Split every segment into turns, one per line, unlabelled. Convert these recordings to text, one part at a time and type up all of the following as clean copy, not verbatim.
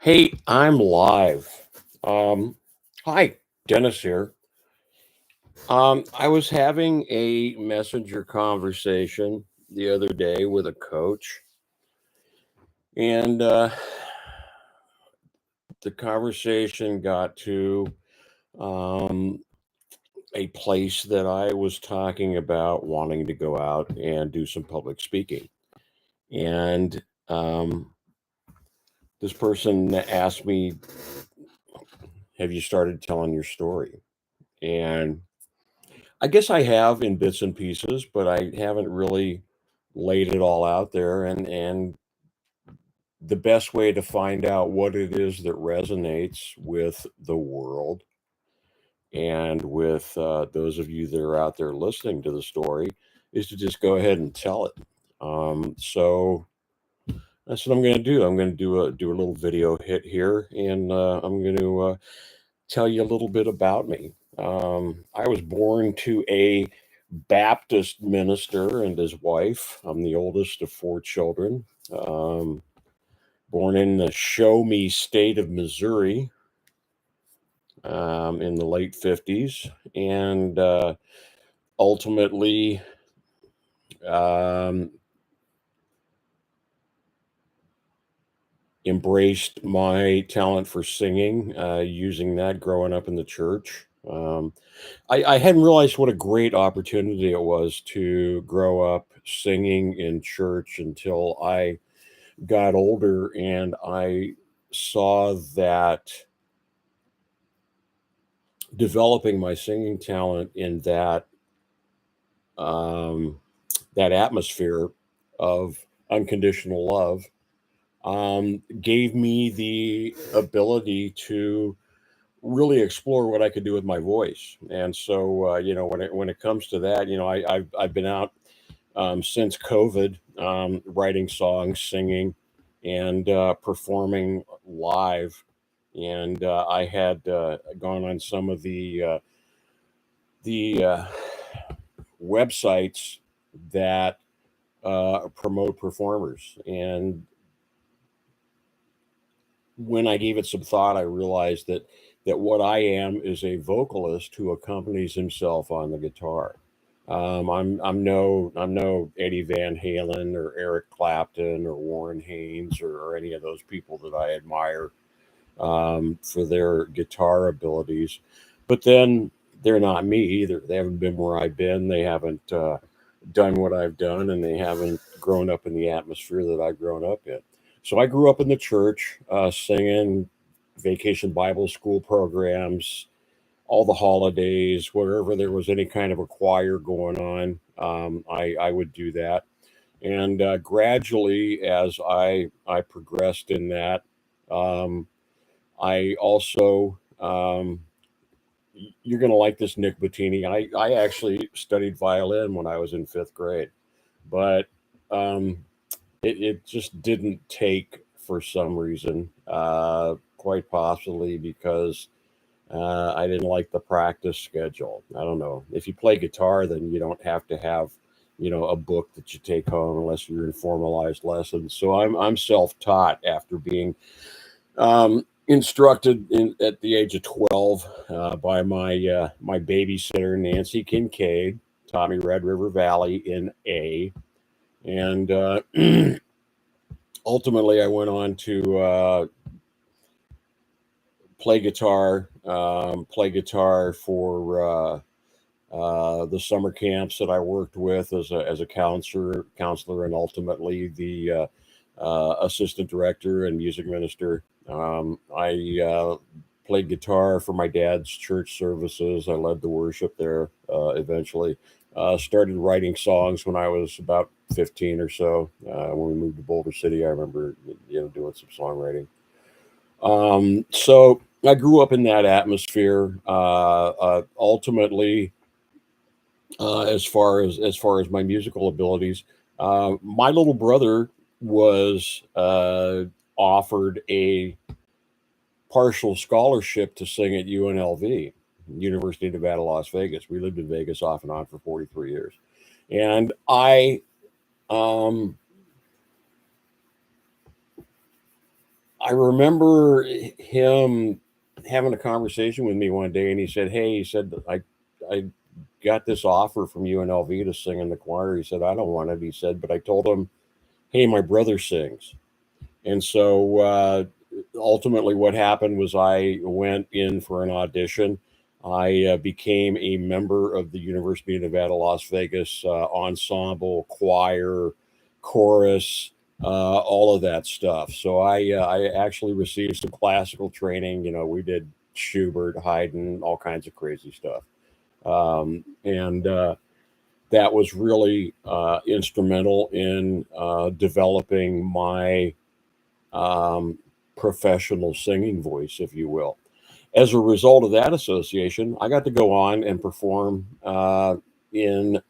Hey, I'm live. Um, Hi, Dennis here. I was having a messenger conversation the other day with a coach, and the conversation got to um, a place that I was talking about wanting to go out and do some public speaking. And this person asked me, "Have you started telling your story?" And I guess I have in bits and pieces, but I haven't really laid it all out there. And the best way to find out what it is that resonates with the world and with those of you that are out there listening to the story is to just go ahead and tell it. So that's what I'm going to do. I'm going to do a little video hit here, and I'm going to tell you a little bit about me. I was born to a Baptist minister and his wife. I'm the oldest of four children. Um, Born in the show me state of Missouri in the late 50s. And ultimately, um, embraced my talent for singing, using that growing up in the church. I hadn't realized what a great opportunity it was to grow up singing in church until I got older and I saw that developing my singing talent in um, that atmosphere of unconditional love gave me the ability to really explore what I could do with my voice. And so, when it comes to that, I've been out since COVID, writing songs, singing, and performing live. And I had gone on some of the websites that promote performers. And when I gave it some thought, I realized that what I am is a vocalist who accompanies himself on the guitar. I'm no Eddie Van Halen or Eric Clapton or Warren Haynes or any of those people that I admire for their guitar abilities. But then they're not me either. They haven't been where I've been. They haven't done what I've done, and they haven't grown up in the atmosphere that I've grown up in. So I grew up in the church, singing vacation Bible school programs, all the holidays, wherever there was any kind of a choir going on, I would do that. And gradually, as I progressed in that, um, I also you're going to like this, Nick Bettini. I actually studied violin when I was in fifth grade, but um, it just didn't take for some reason, quite possibly because I didn't like the practice schedule. I don't know. If you play guitar, then you don't have to have, a book that you take home unless you're in formalized lessons. So I'm self-taught after being instructed at the age of 12 by my babysitter Nancy Kincaid, taught me Red River Valley in A, and ultimately I went on to play guitar for the summer camps that I worked with as a counselor, and ultimately the assistant director and music minister. I played guitar for my dad's church services. I led the worship there eventually. Started writing songs when I was about 15 or so. When we moved to Boulder City, I remember doing some songwriting. So I grew up in that atmosphere. Ultimately, as far as my musical abilities, my little brother was offered a partial scholarship to sing at UNLV, University of Nevada, Las Vegas. We lived in Vegas off and on for 43 years, and um, I remember him having a conversation with me one day, and he said, "Hey," he said, I got this offer from UNLV to sing in the choir." He said, "I don't want it." He said, but I told him, "Hey, my brother sings." And so ultimately, what happened was I went in for an audition. I became a member of the University of Nevada, Las Vegas ensemble, choir, chorus, all of that stuff. So I actually received some classical training. You know, we did Schubert, Haydn, all kinds of crazy stuff. And that was really instrumental in developing my um, professional singing voice, if you will. As a result of that association, I got to go on and perform in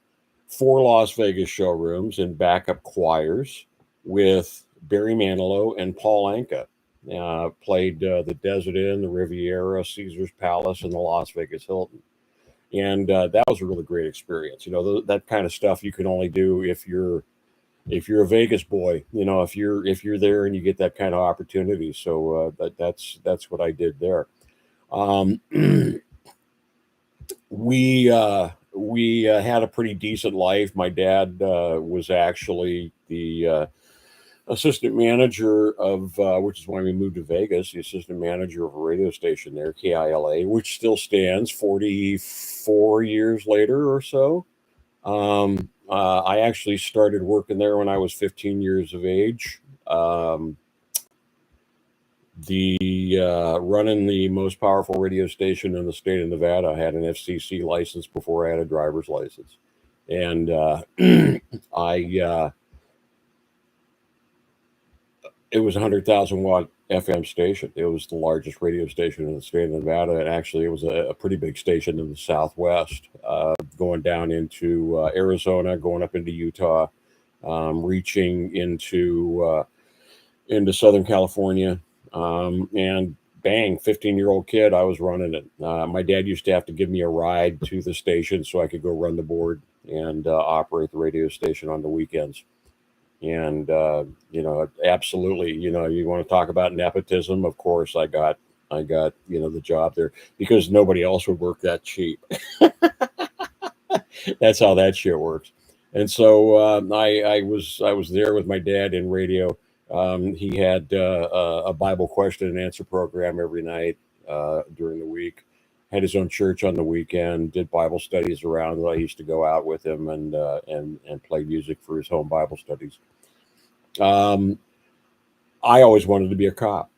four Las Vegas showrooms in backup choirs with Barry Manilow and Paul Anka. Played the Desert Inn, the Riviera, Caesar's Palace, and the Las Vegas Hilton. And that was a really great experience. You know, that kind of stuff you can only do if you're a Vegas boy, you know, if you're there and you get that kind of opportunity. So that's what I did there. Um, we had a pretty decent life. My dad was actually the assistant manager of, which is why we moved to Vegas, the assistant manager of a radio station there, KILA, which still stands 44 years later or so. I actually started working there when I was 15 years of age. The Running the most powerful radio station in the state of Nevada, I had an FCC license before I had a driver's license, and I it was a 100,000 watt FM station. It was the largest radio station in the state of Nevada, and actually, it was a pretty big station in the Southwest, going down into Arizona, going up into Utah, reaching into Southern California, and bang, 15-year-old kid, I was running it. My dad used to have to give me a ride to the station so I could go run the board and operate the radio station on the weekends. And you know, absolutely, you know, you want to talk about nepotism. Of course, I got the job there because nobody else would work that cheap. That's how that shit works. And so I was there with my dad in radio. He had a Bible question and answer program every night during the week. Had his own church on the weekend. Did Bible studies around. I used to go out with him and play music for his home Bible studies. Um, I always wanted to be a cop.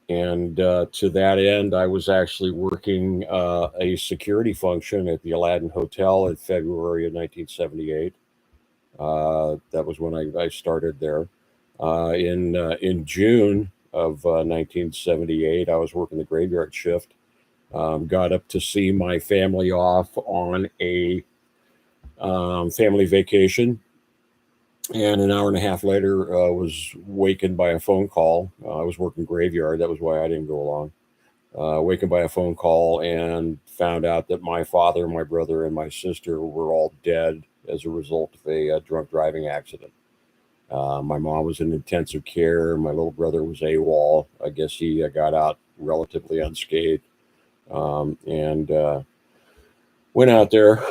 And to that end, I was actually working a security function at the Aladdin Hotel in February of 1978. That was when I started there. In June of 1978, I was working the graveyard shift. Got up to see my family off on a family vacation, and an hour and a half later, was wakened by a phone call. I was working graveyard. That was why I didn't go along. Wakened by a phone call and found out that my father, my brother, and my sister were all dead as a result of a drunk driving accident. My mom was in intensive care. My little brother was AWOL. I guess he got out relatively unscathed, and went out there.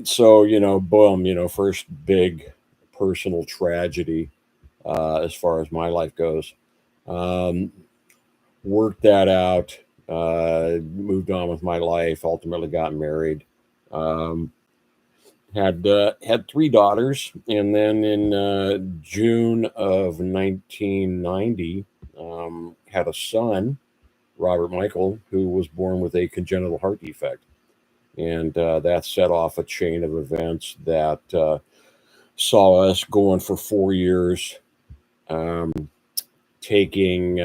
So, boom, first big personal tragedy as far as my life goes. Um, Worked that out, moved on with my life, ultimately got married. Um, had three daughters, and then in June of 1990, had a son, Robert Michael, who was born with a congenital heart defect, and that set off a chain of events that saw us going for 4 years, um, taking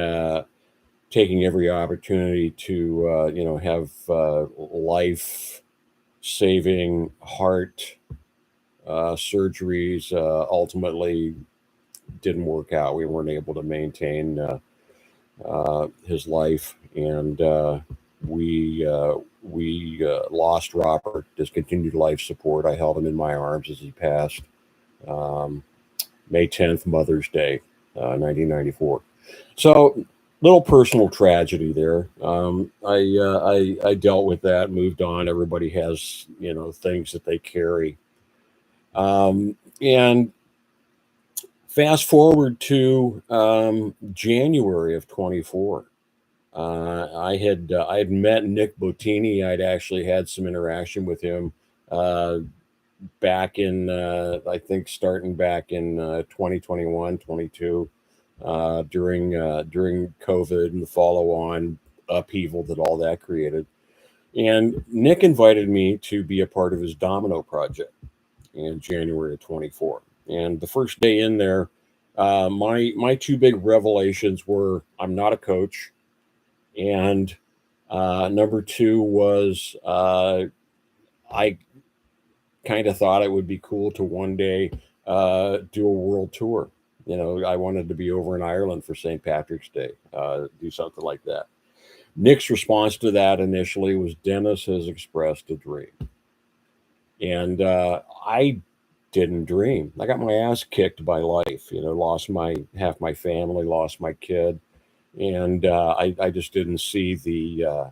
taking every opportunity to have life saving heart surgeries. Ultimately, didn't work out. We weren't able to maintain his life, and we lost Robert. Discontinued life support. I held him in my arms as he passed. Um, May 10th, Mother's Day, 1994. So little personal tragedy there. I dealt with that, moved on. Everybody has, things that they carry. And fast forward to January of 24. I had met Nick Bottini. I'd actually had some interaction with him uh, back in I think starting back in 2021, 22, during COVID and the follow on upheaval that all that created. And Nick invited me to be a part of his Domino project in January of 24. And the first day in there, my two big revelations were I'm not a coach, and number two was I kind of thought it would be cool to one day do a world tour. I wanted to be over in Ireland for St. Patrick's Day, do something like that. Nick's response to that initially was Dennis has expressed a dream. And I didn't dream. I got my ass kicked by life, lost my half my family, lost my kid. And I just didn't see the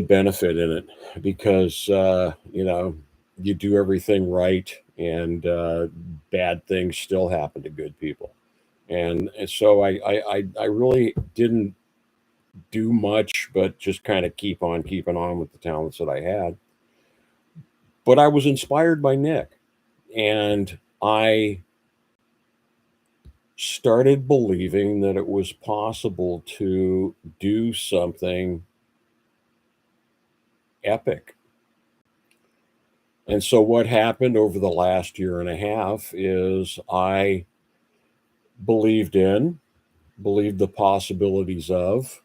benefit in it because you do everything right, and bad things still happen to good people, and so I really didn't do much, but just kind of keep on keeping on with the talents that I had. But I was inspired by Nick, and I started believing that it was possible to do something epic. And so what happened over the last year and a half is I believed in, believed the possibilities of,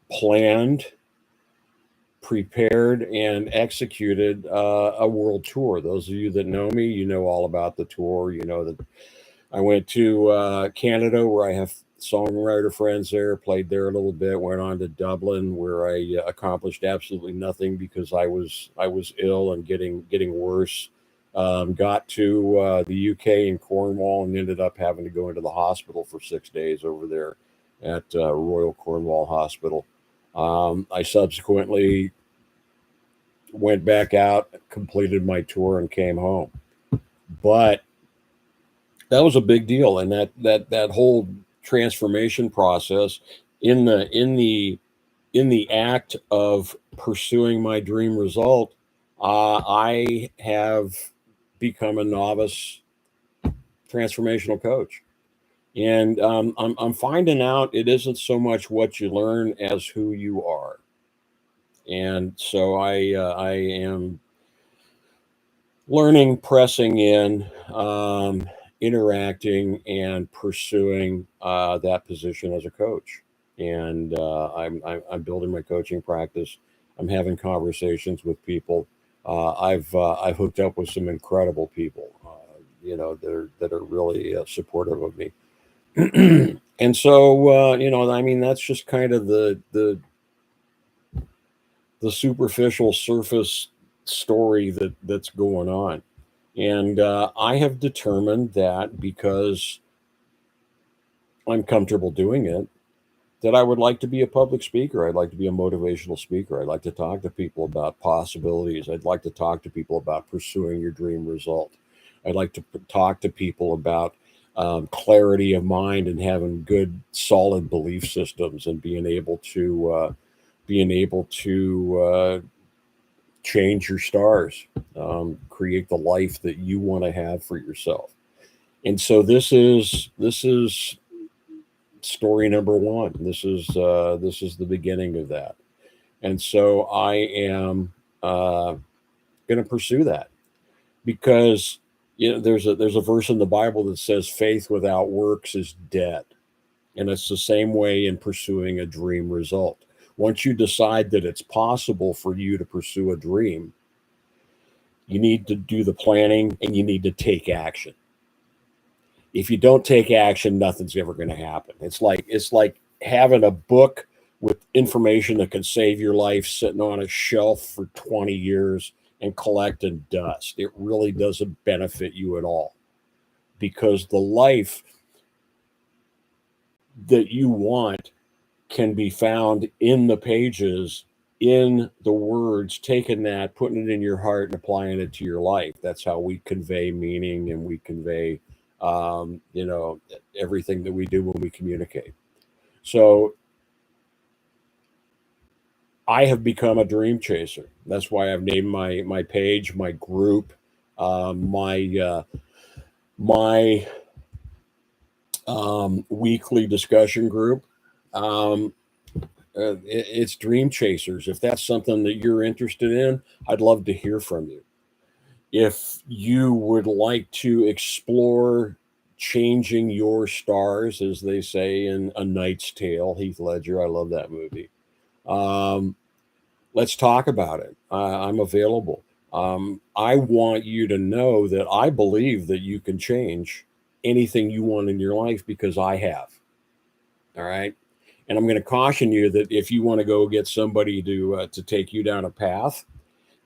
planned, prepared, and executed a world tour. Those of you that know me, you know all about the tour. You know that I went to Canada, where I have songwriter friends there, played there a little bit, went on to Dublin, where I accomplished absolutely nothing because I was ill and getting worse. Got to the UK and Cornwall, and ended up having to go into the hospital for 6 days over there at Royal Cornwall Hospital. I subsequently went back out, completed my tour, and came home. But that was a big deal, and that whole transformation process in the act of pursuing my dream result, I have become a novice transformational coach. And I'm finding out it isn't so much what you learn as who you are. And so I am learning, pressing in, interacting, and pursuing that position as a coach. And I'm building my coaching practice. I'm having conversations with people. I've hooked up with some incredible people, that are really supportive of me. And so I mean, that's just kind of the superficial surface story that's going on. And I have determined that because I'm comfortable doing it, that I would like to be a public speaker. I'd like to be a motivational speaker. I'd like to talk to people about possibilities. I'd like to talk to people about pursuing your dream result. I'd like to talk to people about clarity of mind and having good, solid belief systems, and being able to change your stars, create the life that you want to have for yourself. And so this is story number one. This is the beginning of that. And so I am going to pursue that because there's a verse in the Bible that says faith without works is dead. And it's the same way in pursuing a dream result. Once you decide that it's possible for you to pursue a dream, you need to do the planning and you need to take action. If you don't take action, nothing's ever going to happen. It's like having a book with information that can save your life sitting on a shelf for 20 years and collecting dust. It really doesn't benefit you at all, because the life that you want can be found in the pages, in the words, taking that, putting it in your heart, and applying it to your life. That's how we convey meaning, and we convey, you know, everything that we do when we communicate. So I have become a dream chaser. That's why I've named my page, my group, my weekly discussion group. Um, it's Dream Chasers. If that's something that you're interested in, I'd love to hear from you. If you would like to explore changing your stars, as they say in A Knight's Tale, Heath Ledger, I love that movie. Um, let's talk about it. I'm available. I want you to know that I believe that you can change anything you want in your life because I have. All right. And I'm going to caution you that if you want to go get somebody to take you down a path,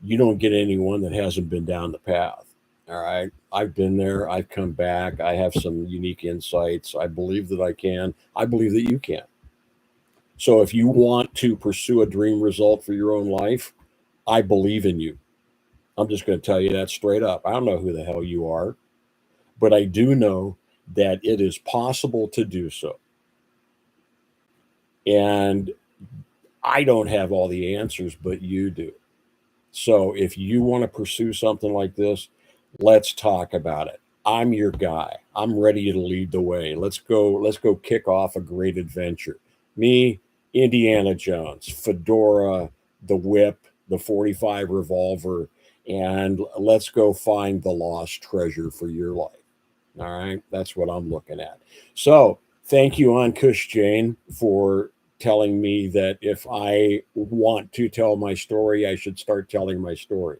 you don't get anyone that hasn't been down the path. All right. I've been there. I've come back. I have some unique insights. I believe that I can. I believe that you can. So if you want to pursue a dream result for your own life, I believe in you. I'm just going to tell you that straight up. I don't know who the hell you are, but I do know that it is possible to do so. And I don't have all the answers, but you do. So if you want to pursue something like this, let's talk about it. I'm your guy. I'm ready to lead the way. Let's go kick off a great adventure. Me, Indiana Jones, Fedora, the whip, the 45 revolver, and let's go find the lost treasure for your life. All right, that's what I'm looking at. So, thank you, Ankush Jain, for telling me that if I want to tell my story, I should start telling my story.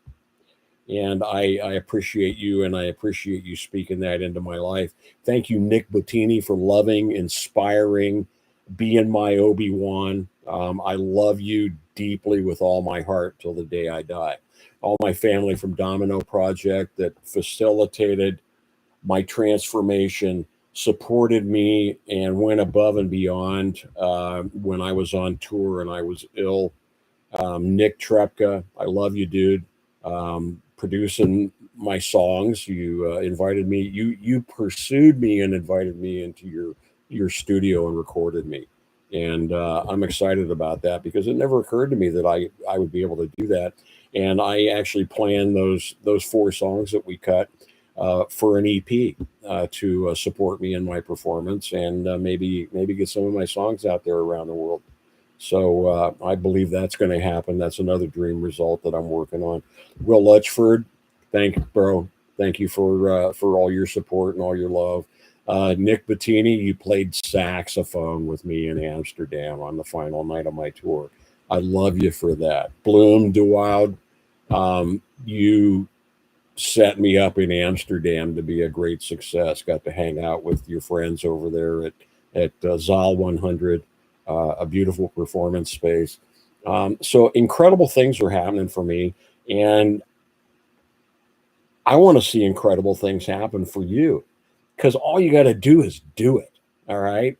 And I appreciate you, and I appreciate you speaking that into my life. Thank you, Nick Bottini, for loving, inspiring, being my Obi-Wan. I love you deeply with all my heart till the day I die. All my family from Domino Project that facilitated my transformation, supported me, and went above and beyond when I was on tour and I was ill. Nick Trepka, I love you, dude. Producing my songs, you invited me. You pursued me and invited me into your studio and recorded me, and I'm excited about that because it never occurred to me that I would be able to do that. And I actually planned those 4 songs that we cut for an EP to support me in my performance and maybe get some of my songs out there around the world. So I believe that's going to happen. That's another dream result that I'm working on. Will Lutchford, bro. Thank you for all your support and all your love. Nick Bettini, you played saxophone with me in Amsterdam on the final night of my tour. I love you for that. Bloom DeWild, you set me up in Amsterdam to be a great success. Got to hang out with your friends over there at Zal 100, a beautiful performance space. So incredible things are happening for me, and I want to see incredible things happen for you because all you got to do is do it. All right.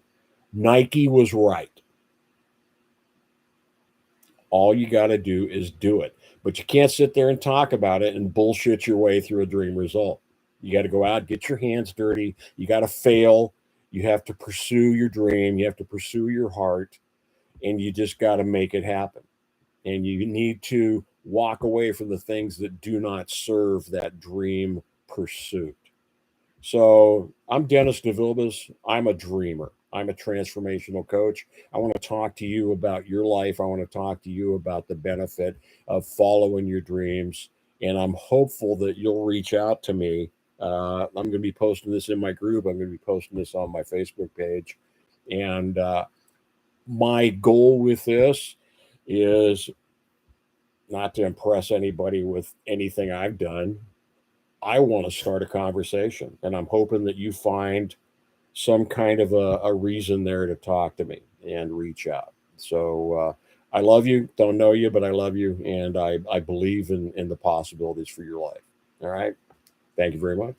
Nike was right. All you got to do is do it. But you can't sit there and talk about it and bullshit your way through a dream result. You got to go out, get your hands dirty. You got to fail. You have to pursue your dream. You have to pursue your heart, and you just got to make it happen. And you need to walk away from the things that do not serve that dream pursuit. So I'm Dennis DeVilbiss. I'm a dreamer. I'm a transformational coach. I want to talk to you about your life. I want to talk to you about the benefit of following your dreams. And I'm hopeful that you'll reach out to me. I'm going to be posting this in my group. I'm going to be posting this on my Facebook page. And my goal with this is not to impress anybody with anything I've done. I want to start a conversation, and I'm hoping that you find some kind of a reason there to talk to me and reach out. So I love you. Don't know you, but I love you, and I believe in the possibilities for your life. All right. Thank you very much.